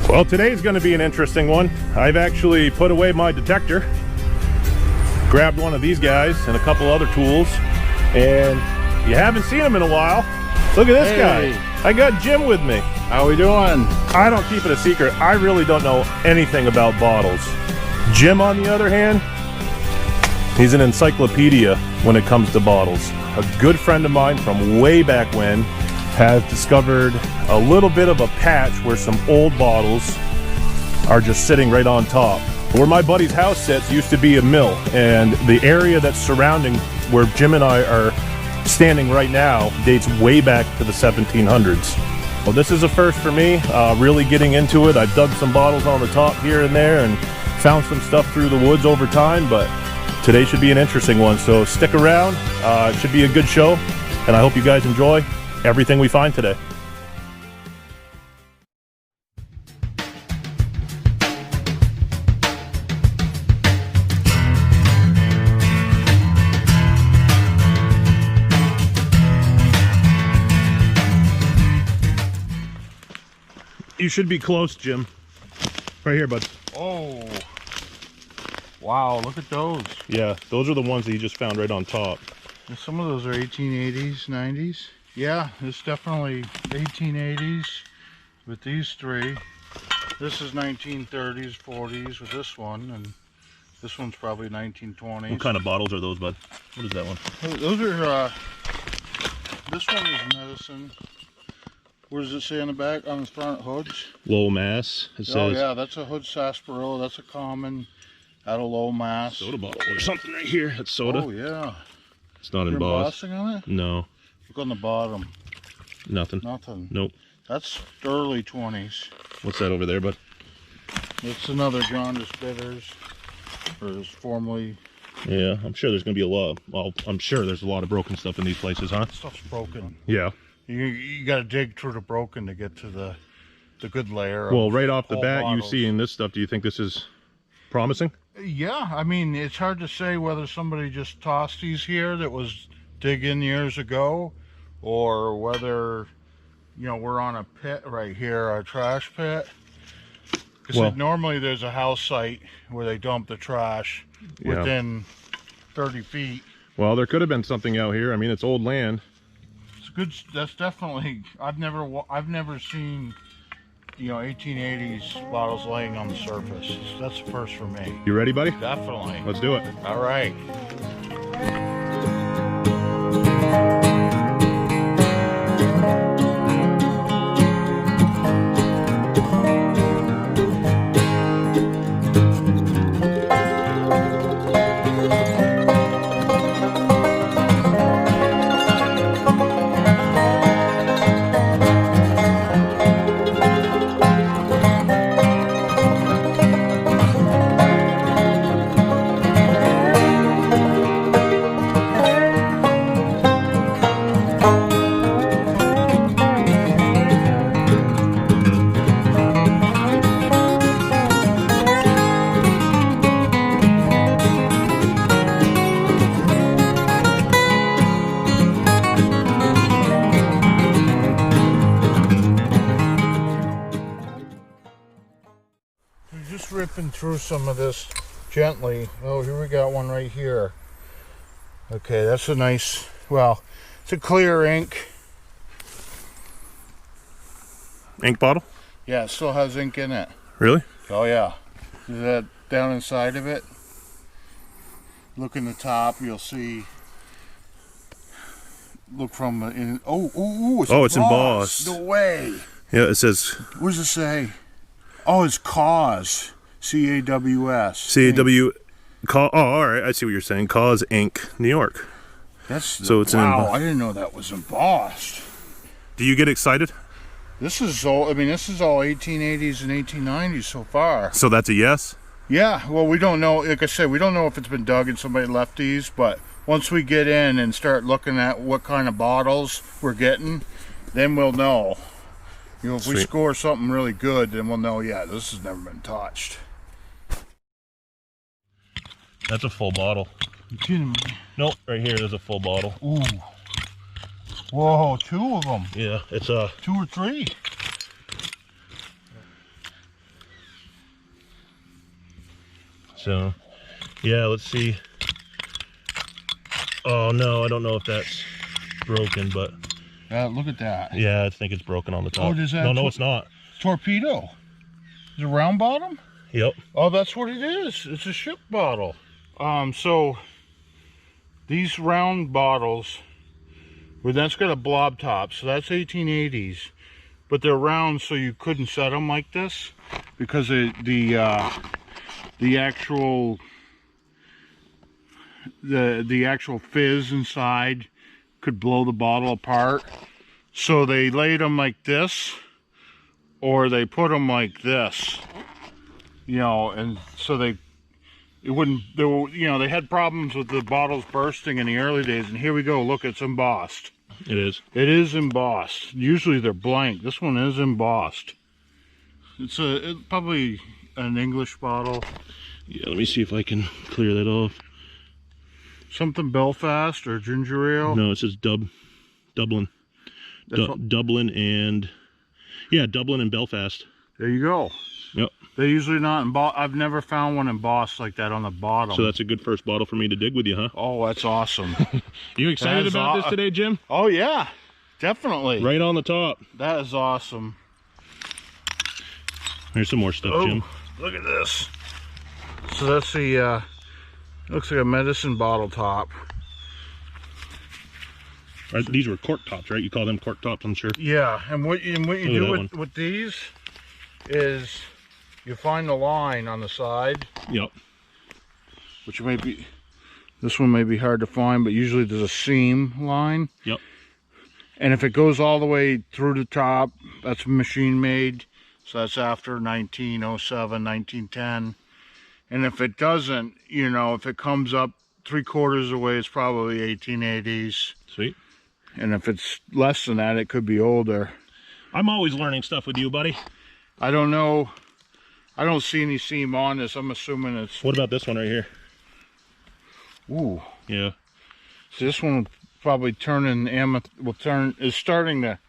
Well, today's going to be an interesting one. I've actually put away my detector, grabbed one of these guys and a couple other tools, and you haven't seen him in a while. Look at this guy. I got Jim with me. How we doing? I don't keep it a secret. I really don't know anything about bottles. Jim, on the other hand, he's an encyclopedia when it comes to bottles. A good friend of mine from way back when has discovered a little bit of a patch where some old bottles are just sitting right on top. Where my buddy's house sits used to be a mill, and the area that's surrounding where Jim and I are standing right now dates way back to the 1700s. Well, this is a first for me, really getting into it. I've dug some bottles on the top here and there and found some stuff through the woods over time, but today should be an interesting one, so stick around. It should be a good show, and I hope you guys enjoy everything we find today. You should be close, Jim. Right here, bud. Oh. Wow, look at those. Yeah, those are the ones that you just found right on top. And some of those are 1880s, 90s. Yeah, it's definitely 1880s with these three. This is 1930s, 40s with this one, and this one's probably 1920s. What kind of bottles are those, bud? What is that one? Those are, this one is medicine. What does it say on the back, on the front hoods? Low mass, it says. Oh yeah, that's a hood sarsaparilla. That's a common out of low mass. Soda bottle or something right here. That's soda. Oh yeah. It's not Is there embossed. embossing on it? No. Look on the bottom. Nothing. Nothing. Nope. That's early 20s. What's that over there, bud? It's another Jaundice Bitters. Or is formerly. Yeah, I'm sure there's going to be a lot. Well, I'm sure there's a lot of broken stuff in these places, huh? Stuff's broken. Yeah. You got to dig through the broken to get to the good layer. Well, right off the bat, bottles. you see in this stuff, do you think this is promising? Yeah, I mean, it's hard to say whether somebody just tossed these here that was digging years ago, or whether, you know, we're on a pit right here, a trash pit. Because normally there's a house site where they dump the trash within 30 feet. Well, there could have been something out here. I mean, it's old land. It's good. That's definitely. I've never seen, you know, 1880s bottles laying on the surface. That's the first for me. You ready, buddy? Definitely. Let's do it. All right. Ripping through some of this gently. Oh, here we got one right here. Okay, that's a nice, well, it's a clear ink. Ink bottle? Yeah, it still has ink in it. Really? Oh yeah. Is that down inside of it? Look in the top, you'll see. Look from in. It's embossed. No way. Yeah, it says. What does it say? Oh, it's Cause. C-A-W-S. C-A-W. Oh, all right. I see what you're saying. Cause Ink, New York. That's so it's wow. I didn't know that was embossed. Do you get excited? This is all. I mean, this is all 1880s and 1890s so far. So that's a yes. Yeah. Well, we don't know. Like I said, we don't know if it's been dug and somebody left these. But once we get in and start looking at what kind of bottles we're getting, then we'll know. You know, if we score something really good, then we'll know. Yeah, this has never been touched. That's a full bottle. You kidding me? Nope, right here there's a full bottle. Ooh. Whoa, two of them. Yeah, it's 2 or 3. So, yeah, let's see. Oh no, I don't know if that's broken, but Look at that. yeah, I think it's broken on the top. Oh, does that? No, it's not. Torpedo. Is it round bottom? Yep. Oh, that's what it is. It's a ship bottle. So these round bottles, well, that's got a blob top, so that's 1880s, but they're round, so you couldn't set them like this because the actual fizz inside could blow the bottle apart. So they laid them like this, or they put them like this, you know, and so they had problems with the bottles bursting in the early days. And here we go, look, it's embossed. It is. It is embossed. Usually they're blank. This one is embossed. It's probably an English bottle. Yeah, let me see if I can clear that off. Something Belfast or ginger ale. No, it says Dublin. Dublin and Dublin and Belfast. There you go. Yep. They're usually not embossed. I've never found one embossed like that on the bottom. So that's a good first bottle for me to dig with you, huh? Oh, that's awesome. You excited about this today, Jim? Oh yeah, definitely. Right on the top. That is awesome. Here's some more stuff, Jim. Look at this. So that's the looks like a medicine bottle top. These were cork tops, right? You call them cork tops, I'm sure. Yeah, and what you do with these is you find the line on the side. Yep. Which may be, this one may be hard to find, but usually there's a seam line. Yep. And if it goes all the way through the top, that's machine made. So that's after 1907, 1910. And if it doesn't, you know, if it comes up 3/4 of the way, it's probably 1880s. Sweet. And if it's less than that, it could be older. I'm always learning stuff with you, buddy. I don't know. I don't see any seam on this. I'm assuming it's... What about this one right here? Ooh. Yeah. So this one will probably turn in is starting to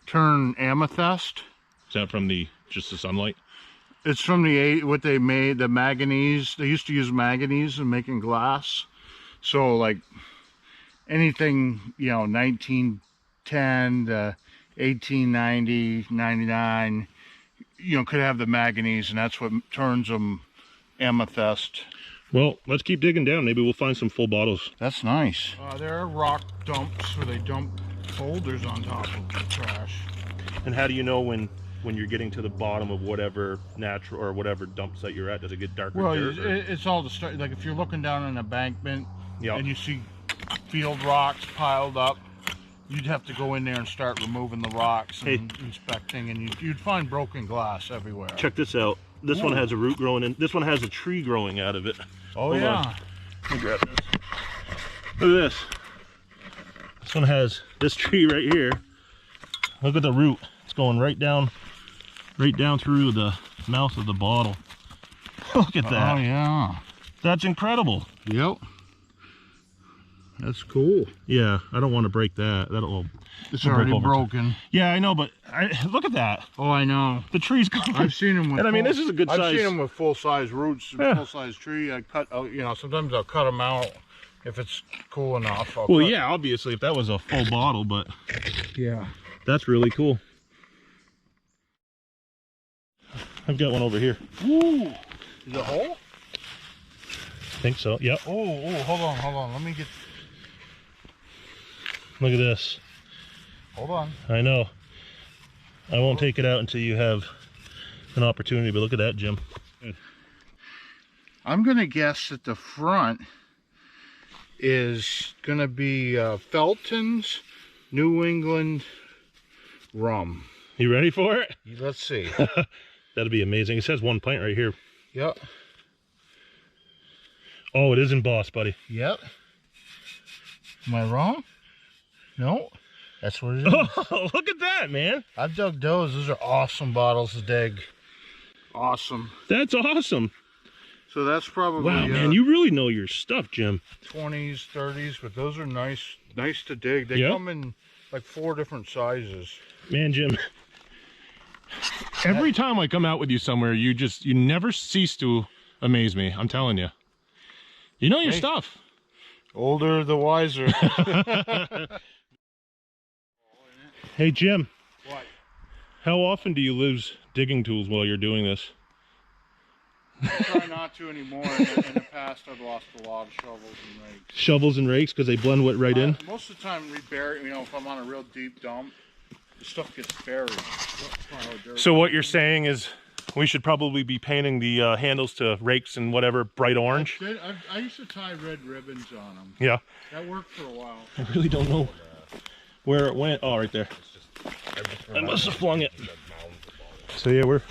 turn amethyst. Is that from just the sunlight? It's from what they made, the manganese. They used to use manganese in making glass. So like anything, you know, 1910 to 1890, 99, you know, could have the manganese, and that's what turns them amethyst. Well, let's keep digging down. Maybe we'll find some full bottles. That's nice. There are rock dumps where they dump boulders on top of the trash. And how do you know when you're getting to the bottom of whatever natural or whatever dumps that you're at? Does it get darker? Well, it's all the start. Like if you're looking down an embankment, yep, and you see field rocks piled up, you'd have to go in there and start removing the rocks and inspecting, and you'd find broken glass everywhere. Check this out. This one has a root growing in. This one has a tree growing out of it. Oh, hold yeah. on. Let me grab this. Look at this. This one has this tree right here. Look at the root. It's going right down through the mouth of the bottle. Look at that. Oh yeah. That's incredible. Yep. That's cool. Yeah, I don't want to break that. It's already broken. Yeah, I know, but look at that. Oh, I know. The tree's gone. I've seen them with. And I mean, this is a good size. I've seen them with full-size roots, yeah, full-size tree. I cut, you know, sometimes I'll cut them out if it's cool enough. Yeah, obviously, if that was a full bottle, but yeah, that's really cool. I've got one over here. Ooh, is it whole? I think so. Yep. Oh, hold on. Let me get. Look at this. Hold on. I know. I won't take it out until you have an opportunity, but look at that, Jim. I'm gonna guess that the front is gonna be Felton's New England rum. You ready for it? Let's see. That'd be amazing. It says 1 pint right here. Yep. Oh, it is embossed, buddy. Yep. Am I wrong? No. That's what it is. Oh, look at that, man. I've dug those. Those are awesome bottles to dig. Awesome. That's awesome. So that's probably... Wow, man, you really know your stuff, Jim. 20s, 30s, but those are nice to dig. They come in like 4 different sizes. Man, Jim, every time I come out with you somewhere, you never cease to amaze me. I'm telling you. You know your Hey. stuff. Older the wiser. Hey, Jim. What? How often do you lose digging tools while you're doing this? I try not to anymore. In the past, I've lost a lot of shovels and rakes. Shovels and rakes because they blend right in? Most of the time, we bury, if I'm on a real deep dump, the stuff gets buried. So what you're saying is we should probably be painting the handles to rakes and whatever bright orange? I used to tie red ribbons on them. Yeah. That worked for a while. I really don't know where it went. Oh, right there. I must have flung it. So yeah, we're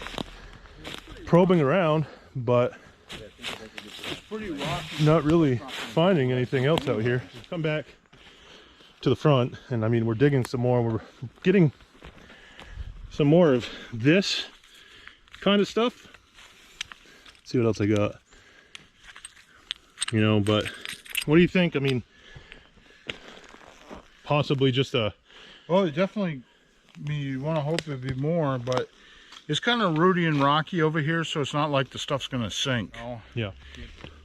probing around, but It's pretty rocky. not really finding anything else out here. Come back to the front, and I mean, we're digging some more. We're getting some more of this kind of stuff. Let's see what else I got. But what do you think? I mean, possibly just a... Well, it definitely, you want to hope it'd be more, but it's kind of rooty and rocky over here, so it's not like the stuff's going to sink. Yeah.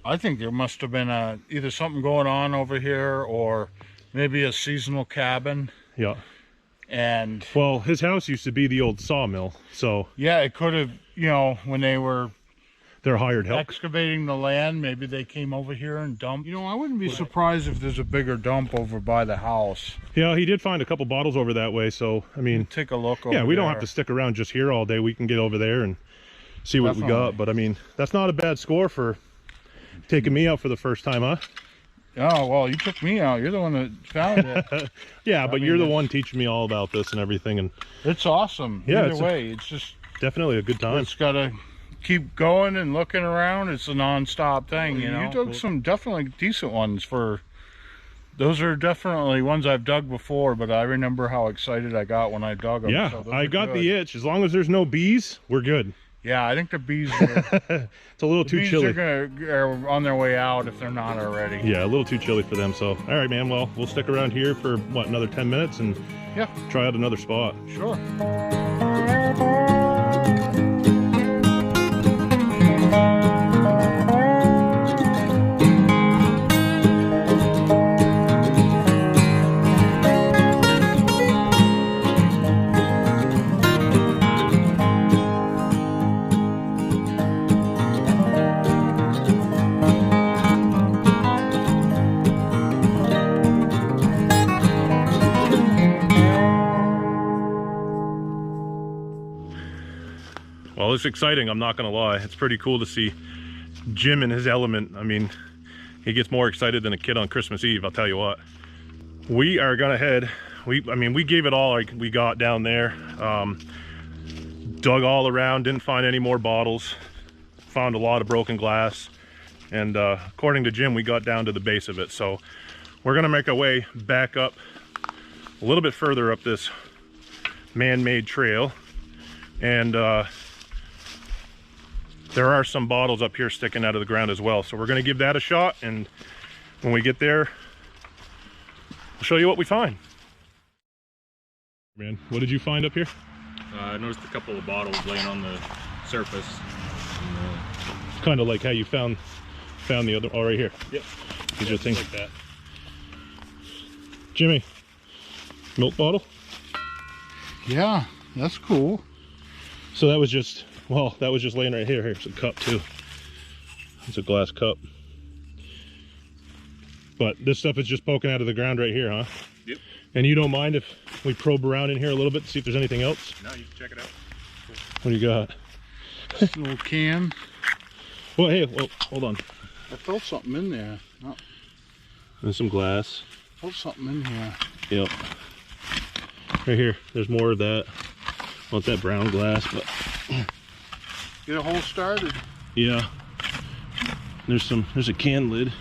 I think there must have been either something going on over here or maybe a seasonal cabin. Yeah. And well, his house used to be the old sawmill, so yeah, it could have, when they were they're hired help. Excavating the land, maybe they came over here and dumped. I wouldn't be surprised if there's a bigger dump over by the house. Yeah, he did find a couple bottles over that way, so I mean, take a look over yeah, we don't there. have to stick around just here all day. We can get over there and see what we got. But I mean, that's not a bad score for taking me out for the first time, huh? Oh, well, you took me out. You're the one that found it. Yeah, but you're the one teaching me all about this and everything, and it's awesome. Yeah, Either way, it's just definitely a good time. it's gotta keep going and looking around. It's a non-stop thing, you dug some definitely decent ones. Those are definitely ones I've dug before, but I remember how excited I got when I dug them. Yeah, so I got the itch. As long as there's no bees, we're good. Yeah, I think the bees are, it's a little too chilly. are on their way out if they're not already. Yeah, a little too chilly for them. So, all right, man. Well, we'll stick around here for what, another 10 minutes and try out another spot. Sure. Well, it's exciting, I'm not gonna lie. It's pretty cool to see Jim in his element. I mean, he gets more excited than a kid on Christmas Eve, I'll tell you what. We are gonna head, we gave it all we got down there. Dug all around, didn't find any more bottles. Found a lot of broken glass. And according to Jim, we got down to the base of it. So we're gonna make our way back up a little bit further up this man-made trail. And there are some bottles up here sticking out of the ground as well. So we're gonna give that a shot, and when we get there, we'll show you what we find. Man, what did you find up here? I noticed a couple of bottles laying on the surface. Kind of like how you found the other, oh, right here. Yep. Did you think like that? Jimmy, milk bottle? Yeah, that's cool. So that was just, well, that was just laying right here. Here's a cup too. It's a glass cup. But this stuff is just poking out of the ground right here, huh? Yep. And you don't mind if we probe around in here a little bit to see if there's anything else? No, you can check it out. Cool. What do you got? This little can. Well, hey, well, hold on. I felt something in there. And some glass. I felt something in here. Yep. Right here. There's more of that. Well, it's that brown glass, but Get a hole started. yeah. There's a can lid.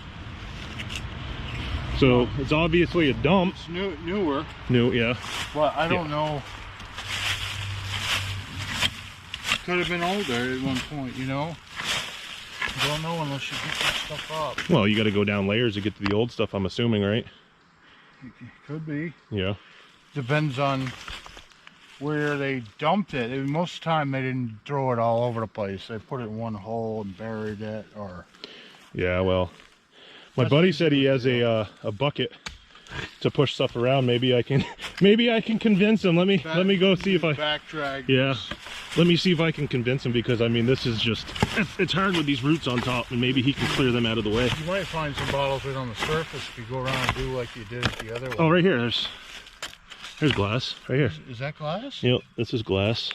So it's obviously a dump. It's newer. New, yeah. But I don't know. Could have been older at one point, You don't know unless you get this stuff up. Well, you got to go down layers to get to the old stuff, I'm assuming, right? Could be. Yeah. Depends on where they dumped it. Most of the time they didn't throw it all over the place. They put it in one hole and buried it, or... Yeah, well, my buddy said he has a bucket to push stuff around. Maybe I can convince him. Let me go see if I backtrack. Yeah, let me see if I can convince him, because I mean, this is just, it's hard with these roots on top, and maybe he can clear them out of the way. You might find some bottles right on the surface if you go around and do like you did at the other one. Oh, right here. There's glass right here. Is that glass? Yep, this is glass.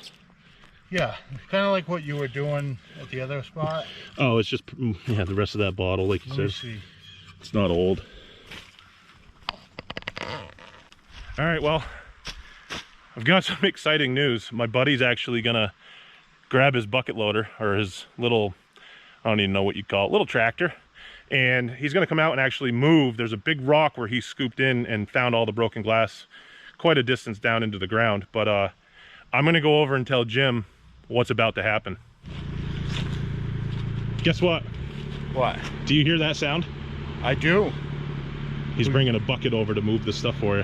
Yeah, kind of like what you were doing at the other spot. Oh, it's just, yeah, the rest of that bottle, like you said. Let me see. It's not old. All right, well, I've got some exciting news. My buddy's actually gonna grab his bucket loader, or his little, I don't even know what you call it, little tractor, and he's gonna come out and actually move. There's a big rock where he scooped in and found all the broken glass quite a distance down into the ground, but I'm gonna go over and tell Jim what's about to happen. Guess what? What? Do you hear that sound? I do. He's bringing a bucket over to move the stuff for you.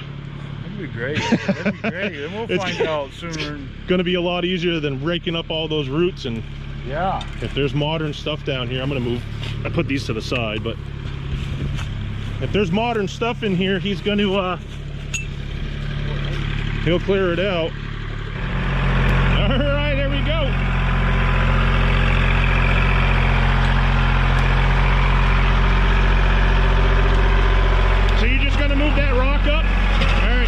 That'd be great. That'd be great. And we'll find out sooner. Gonna be a lot easier than raking up all those roots. And yeah, if there's modern stuff down here, I'm gonna move. I put these to the side, but if there's modern stuff in here, he's gonna he'll clear it out. All right, there we go. So you're just gonna move that rock up? All right.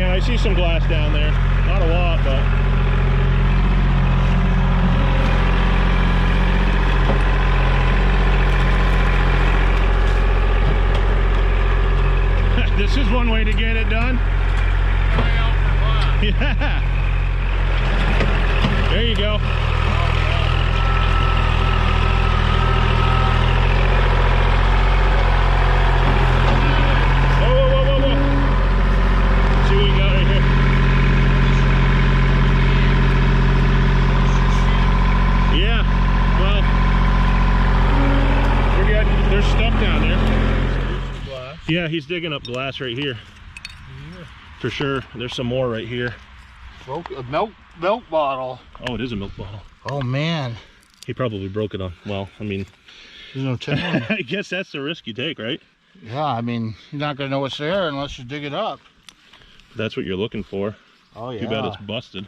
I see some glass down there. Not a lot, but this is one way to get it done. Yeah. There you go. Yeah, he's digging up glass right here. For sure. There's some more right here. A milk bottle. Oh, it is a milk bottle. Oh man. He probably broke it on. Well, I mean, there's no telling. I guess that's the risk you take, right? Yeah, I mean, you're not gonna know what's there unless you dig it up. That's what you're looking for. Oh yeah. Too bad it's busted.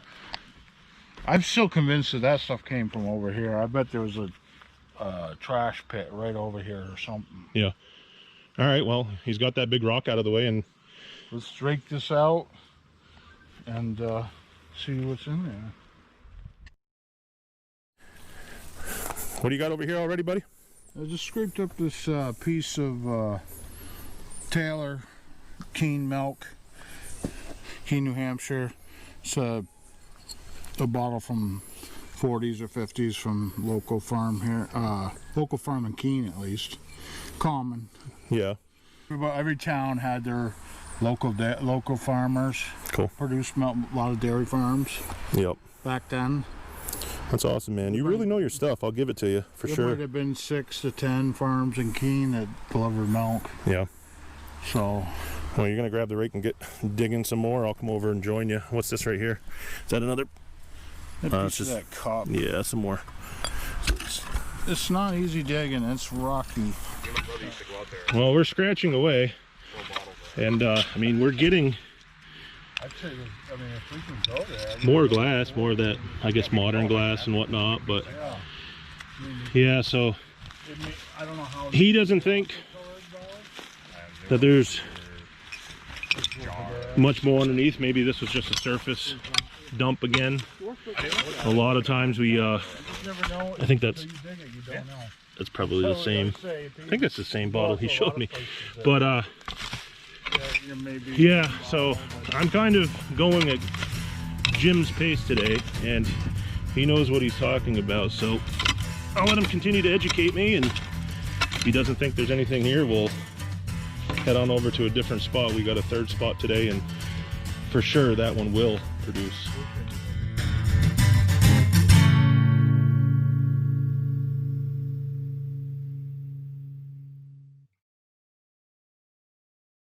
I'm still convinced that stuff came from over here. I bet there was a trash pit right over here or something. Yeah. All right, well, he's got that big rock out of the way, and let's rake this out and see what's in there. What do you got over here already, buddy? I just scraped up this piece of Taylor Keene milk, Keene, New Hampshire. It's a bottle from 40s or 50s from local farm here, local farm in Keene at least. Common. Yeah. Every town had their local farmers. Cool. Produced milk, a lot of dairy farms. Yep. Back then. That's awesome, man. You really know your stuff. I'll give it to you for sure. There might have been 6 to 10 farms in Keene that delivered milk. Yeah. So. Well, you're gonna grab the rake and get digging some more. I'll come over and join you. What's this right here? Is that another? It's just that cup. Yeah, some more. It's not easy digging. It's rocky. Well, we're scratching away, and I mean, we're getting I'd say, I mean, if we can go there, more glass, more of that, I guess, modern glass and whatnot. But yeah, yeah, so I don't know how he doesn't think that there's much more underneath. Maybe this was just a surface dump again. A lot of times we I think that's probably the same. I think that's the same bottle he showed me. But maybe. Yeah, so I'm kind of going at Jim's pace today, and he knows what he's talking about, so I'll let him continue to educate me, and if he doesn't think there's anything here, we'll head on over to a different spot. We got a third spot today, and for sure that one will produce.